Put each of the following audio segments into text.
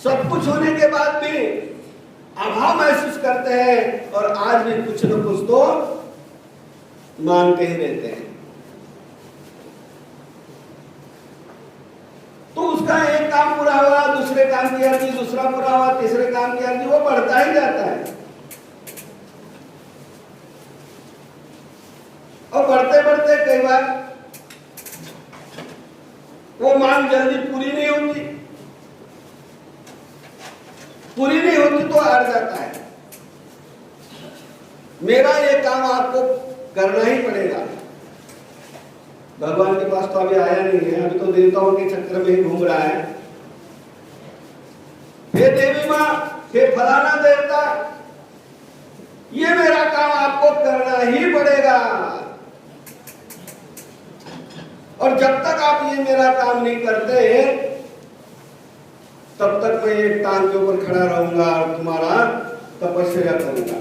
सब कुछ होने के बाद भी अभाव महसूस करते हैं और आज भी कुछ न कुछ तो मांगते ही रहते हैं। तो उसका एक काम पूरा हुआ, दूसरे काम की अर्जी, दूसरा पूरा हुआ, तीसरे काम की अर्जी, वो बढ़ता ही जाता है। और बढ़ते बढ़ते कई बार वो मांग जल्दी पूरी नहीं होती, पूरी नहीं होती तो अड़ जाता है। मेरा ये काम आपको करना ही पड़ेगा। भगवान के पास तो अभी आया नहीं है, अभी तो देवताओं के चक्कर में ही घूम रहा है। हे देवी मां, हे फलाना देवता, ये मेरा काम आपको करना ही पड़ेगा, और जब तक आप ये मेरा काम नहीं करते तब तक मैं एक टांग के ऊपर खड़ा रहूंगा और तुम्हारा तपस्या करूंगा।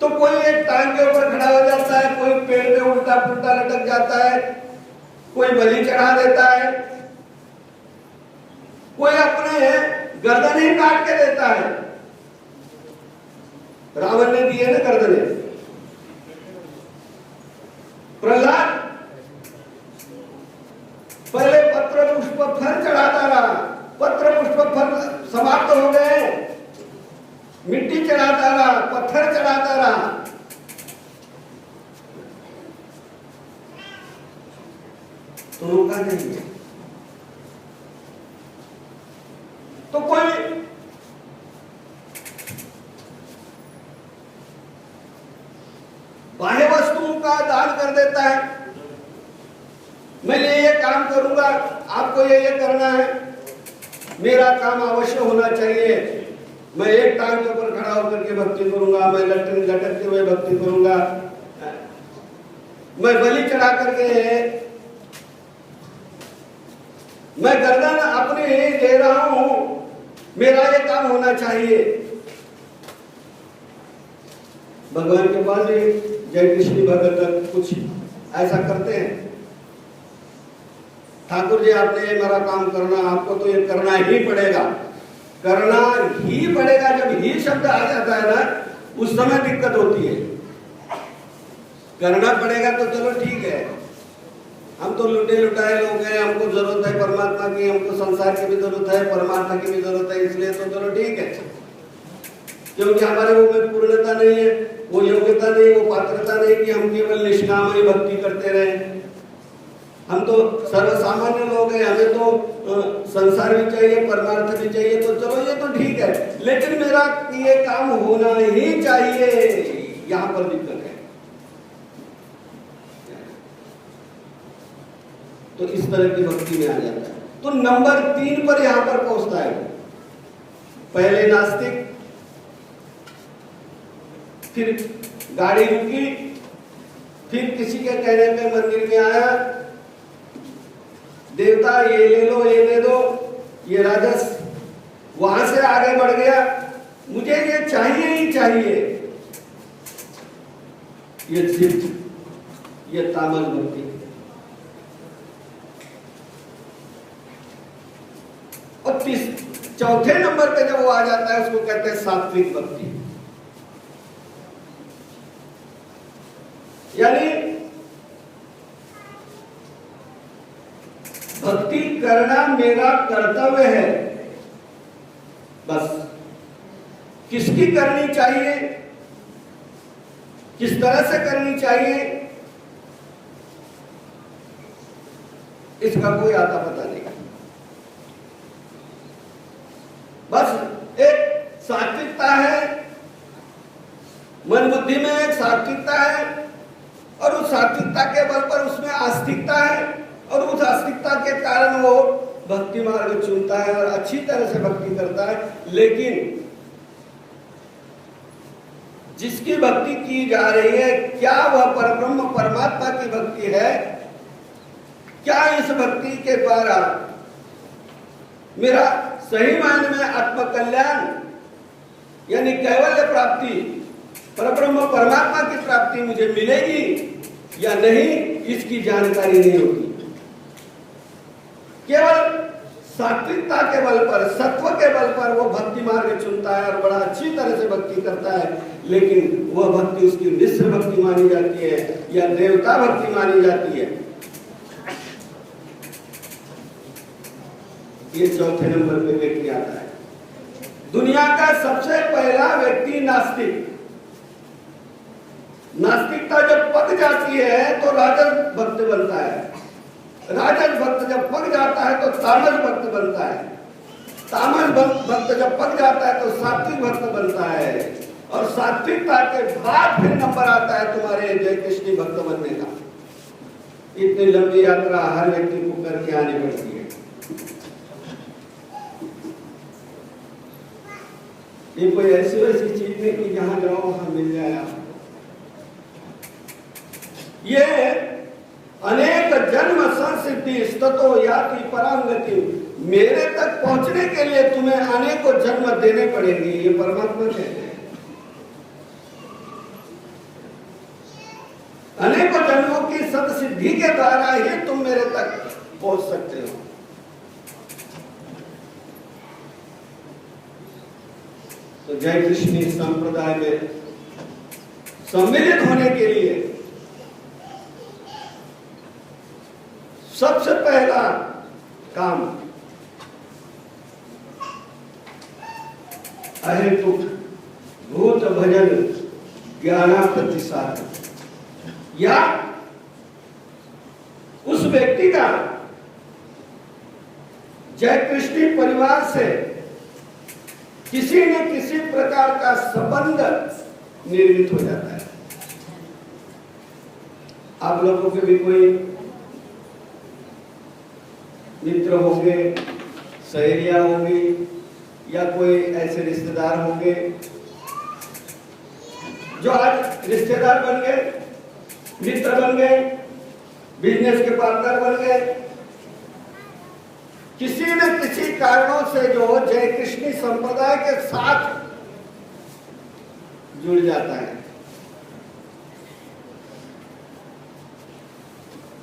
तो कोई एक टांग के ऊपर खड़ा हो जाता है, कोई पेड़ पे उल्टा पुल्टा लटक जाता है, कोई बलि चढ़ा देता है, कोई अपने गर्दन ही काट के देता है। रावण ने दिए ना गर्दने। प्रहलाद पहले पत्र पुष्प फल चढ़ाता रहा, पत्र पुष्प फल समाप्त हो गए, मिट्टी चढ़ाता रहा, पत्थर चढ़ाता रहा। तो रोका नहीं है। तो कोई बाह्य वस्तुओं का दान कर देता है, मैं ये काम करूंगा, आपको ये करना है, मेरा काम अवश्य होना चाहिए, मैं एक टांग के ऊपर खड़ा होकर के भक्ति करूंगा, मैं लटकते हुए भक्ति करूंगा, मैं बलि चढ़ा करके मैं गर्दन अपनी दे रहा हूं, मेरा ये काम होना चाहिए। भगवान के पास जय कृष्ण भगत कुछ ऐसा करते हैं, ठाकुर जी आपने ये मेरा काम करना, आपको तो ये करना ही पड़ेगा, करना ही पड़ेगा। जब ही शब्द आ जाता है ना, उस समय दिक्कत होती है। करना पड़ेगा तो चलो ठीक है, हम तो लुटे लुटाए लोग हैं, हमको जरूरत है परमात्मा की, हमको संसार की भी जरूरत है, परमात्मा की भी जरूरत है, इसलिए तो चलो ठीक है। क्योंकि हमारे वो में पूर्णता नहीं है, वो योग्यता नहीं, वो पात्रता नहीं कि हम केवल निष्काम ही भक्ति करते रहे। हम तो सर्वसामान्य लोग हैं, हमें तो संसार भी चाहिए, परमार्थ भी चाहिए, तो चलो ये तो ठीक है, लेकिन मेरा ये काम होना ही चाहिए, यहां पर दिक्कत है। तो इस तरह की भक्ति में आ जाता है। तो नंबर 3 पर यहां पर पहुंचता है। पहले नास्तिक, फिर गाड़ी रुकी, फिर किसी के कहने पे मंदिर में आया, देवता ये ले लो, ये दे दो, ये राजस, वहां से आगे बढ़ गया, मुझे ये चाहिए ही चाहिए, ये जिद, ये तामस भक्ति। और चौथे नंबर पे जब वो आ जाता है, उसको कहते हैं सात्विक भक्ति। यानी भक्ति करना मेरा कर्तव्य है, बस किसकी करनी चाहिए, किस तरह से करनी चाहिए, इसका कोई आता पता नहीं। बस एक सात्विकता है, मन बुद्धि में एक सात्विकता है, और उस सात्विकता के बल पर उसमें आस्तिकता है, और उस आस्तिकता के कारण वो भक्ति मार्ग चुनता है और अच्छी तरह से भक्ति करता है। लेकिन जिसकी भक्ति की जा रही है, क्या वह परब्रह्म परमात्मा की भक्ति है? क्या इस भक्ति के द्वारा मेरा सही मायने में आत्मकल्याण यानी कैवल्य प्राप्ति, परब्रह्म परमात्मा की प्राप्ति मुझे मिलेगी या नहीं, इसकी जानकारी नहीं होती। केवल सात्विकता के बल पर, सत्व के बल पर वो भक्ति मार्ग चुनता है और बड़ा अच्छी तरह से भक्ति करता है, लेकिन वह भक्ति उसकी मिश्र भक्ति मानी जाती है या देवता भक्ति मानी जाती है। ये चौथे नंबर पे व्यक्ति आता है। दुनिया का सबसे पहला व्यक्ति नास्तिक। नास्तिकता जब पक जाती है तो राजस भक्त बनता है। राजस भक्त जब पक जाता है तो तामस भक्त बनता है। तामस भक्त जब पक जाता है तो सात्विक भक्त बनता है। और सात्विकता के बाद फिर नंबर आता है तुम्हारे जय कृष्ण भक्त बनने का। इतनी लंबी यात्रा हर व्यक्ति को करके आनी पड़ती है। ये कोई ऐसी वैसी चीज नहीं कि जहां जाओ वहां मिल जाए। ये अनेक जन्म संसिद्धि स्ततो याति परांगति, मेरे तक पहुंचने के लिए तुम्हें अनेकों जन्म देने पड़ेंगे, ये परमात्मा कहते हैं। अनेकों जन्मों की सत्सिद्धि के द्वारा ही तुम मेरे तक पहुंच सकते हो। तो जय कृष्ण संप्रदाय में सम्मिलित होने के लिए सबसे पहला काम अहेतुक भूत भजन ज्ञाना प्रतिसाद, या उस व्यक्ति का जय कृष्ण परिवार से किसी न किसी प्रकार का संबंध निर्मित हो जाता है। आप लोगों के भी कोई मित्र होंगे, सहेलियां होंगी, या कोई ऐसे रिश्तेदार होंगे जो आज रिश्तेदार बन गए, मित्र बन गए, बिजनेस के पार्टनर बन गए। किसी न किसी कारणों से जो जय कृष्ण संप्रदाय के साथ जुड़ जाता है।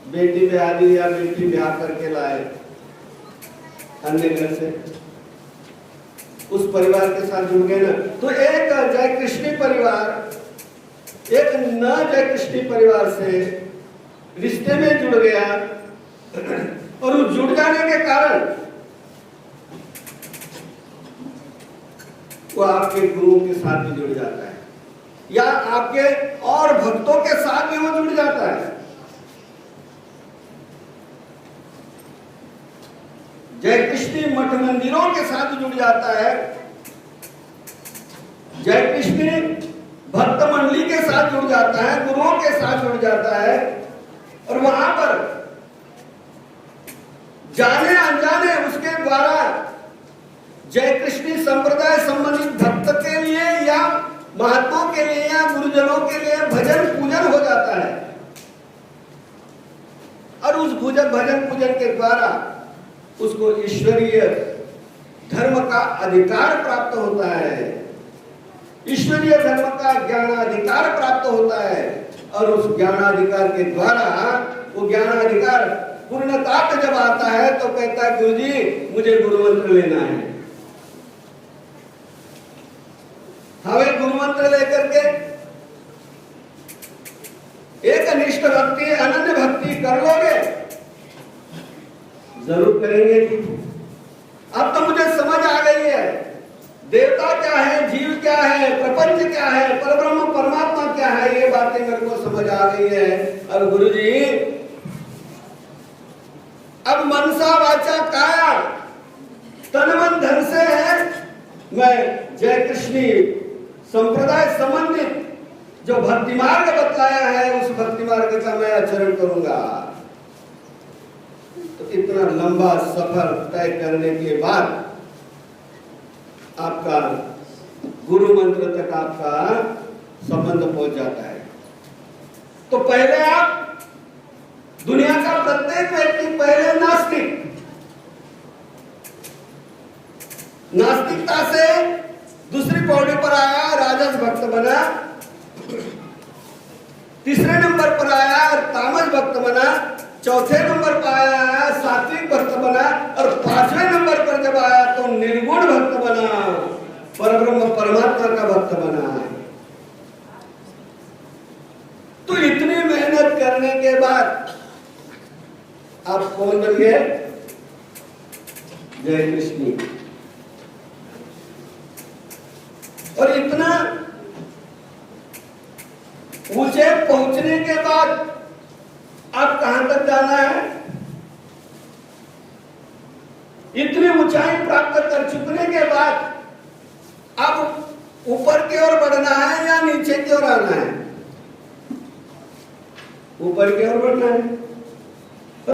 बेटी ब्याह दी या बेटी ब्याह करके लाए अन्य घर से, उस परिवार के साथ जुड़ गए ना, तो एक जय कृष्ण परिवार एक न जय कृष्ण परिवार से रिश्ते में जुड़ गया, और उस जुड़ जाने के कारण वो आपके गुरुओं के साथ भी जुड़ जाता है, या आपके और भक्तों के साथ भी वो जुड़ जाता है। जय कृष्ण मठ मंदिरों के साथ जुड़ जाता है, जय कृष्ण भक्त मंडली के साथ जुड़ जाता है, गुरुओं के साथ जुड़ जाता है, और वहां पर जाने अनजाने उसके द्वारा जय कृष्ण संप्रदाय संबंधित भक्त के लिए या महात्माओं के लिए या गुरुजनों के लिए भजन पूजन हो जाता है, और उस भजन पूजन के द्वारा उसको ईश्वरीय धर्म का अधिकार प्राप्त होता है, ईश्वरीय धर्म का ज्ञानाधिकार प्राप्त होता है, और उस ज्ञानाधिकार के द्वारा वो ज्ञानाधिकार पूर्णता पे जब आता है तो कहता है गुरुजी मुझे गुरु मंत्र लेना है। हमें गुरु मंत्र लेकर के एक निष्ठ भक्ति अनन्य भक्ति कर लोगे? जरूर करेंगे जी। अब तो मुझे समझ आ गई है देवता क्या है, जीव क्या है, प्रपंच क्या है, परब्रह्म परमात्मा क्या है, ये बातें मेरे को समझ आ गई है। अब गुरुजी अब मनसा वाचा काया तन मन धन से है मैं जय कृष्ण संप्रदाय संबंधित जो भक्ति मार्ग बतलाया है उस भक्ति मार्ग का मैं आचरण करूंगा। तो इतना लंबा सफर तय करने के बाद आपका गुरु मंत्र तक आपका संबंध पहुंच जाता है। तो पहले आप दुनिया का प्रत्येक व्यक्ति पहले नास्तिकता से दूसरी पौड़ी पर आया, राजस भक्त बना, तीसरे नंबर पर आया तामस भक्त बना, चौथे नंबर पर आया सात्विक भक्त बना, और पांचवें नंबर करने के बाद आप कौन बनिए? जय कृष्ण। और इतना ऊंचे पहुंचने के बाद आप कहां तक जाना है? इतनी ऊंचाई प्राप्त कर चुकने के बाद आप ऊपर की ओर बढ़ना है या नीचे की ओर आना है? ऊपर की ओर बढ़ना है।